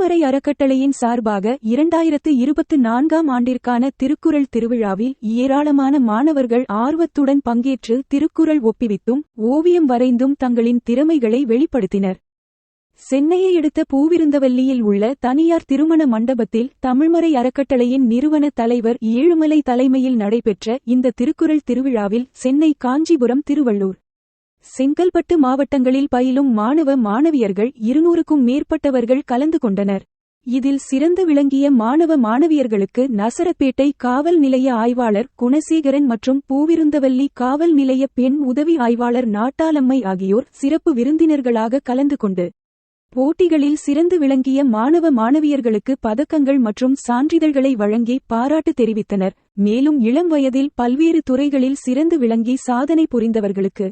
தமிழ்மறை அறக்கட்டளையின் சார்பாக 2024ஆம் ஆண்டிற்கான திருக்குறள் திருவிழாவில் ஏராளமான மாணவர்கள் ஆர்வத்துடன் பங்கேற்று திருக்குறள் ஒப்பிவித்தும் ஓவியம் வரைந்தும் தங்களின் திறமைகளை வெளிப்படுத்தினர். சென்னையை அடுத்த பூவிருந்தவல்லியில் உள்ள தனியார் திருமண மண்டபத்தில் தமிழ்மறை அறக்கட்டளையின் நிறுவன தலைவர் ஏழுமலை தலைமையில் நடைபெற்ற இந்த திருக்குறள் திருவிழாவில் சென்னை, காஞ்சிபுரம், திருவள்ளூர், செங்கல்பட்டு மாவட்டங்களில் பயிலும் மாணவ மாணவியர்கள் 200க்கும் மேற்பட்டவர்கள் கலந்து கொண்டனர். இதில் சிறந்து விளங்கிய மாணவ மாணவியர்களுக்கு நசரப்பேட்டை காவல் நிலைய ஆய்வாளர் குணசேகரன் மற்றும் பூவிருந்தவல்லி காவல் நிலைய பெண் உதவி ஆய்வாளர் நாட்டாளம்மை ஆகியோர் சிறப்பு விருந்தினர்களாக கலந்து கொண்டு போட்டிகளில் சிறந்து விளங்கிய மாணவ மாணவியர்களுக்கு பதக்கங்கள் மற்றும் சான்றிதழ்களை வழங்கி பாராட்டு தெரிவித்தனர். மேலும் இளம் வயதில் பல்வேறு துறைகளில் சிறந்து விளங்கி சாதனை புரிந்தவர்களுக்கு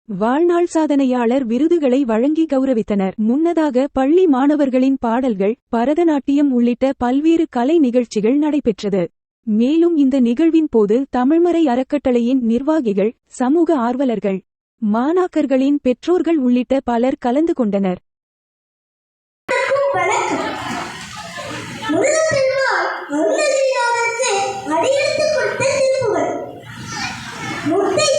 வாழ்நாள் சாதனையாளர் விருதுகளை வழங்கி கௌரவித்தனர். முன்னதாக பள்ளி மாணவர்களின் பாடல்கள், பரதநாட்டியம் உள்ளிட்ட பல்வேறு கலை நிகழ்ச்சிகள் நடைபெற்றது. மேலும் இந்த நிகழ்வின் போது தமிழ்மறை அறக்கட்டளையின் நிர்வாகிகள், சமூக ஆர்வலர்கள், மாணாக்கர்களின் பெற்றோர்கள் உள்ளிட்ட பலர் கலந்து கொண்டனர். அருணகிரிநாதருக்கு அடியெடுத்து கொடுத்த திருப்புகழ். முத்தை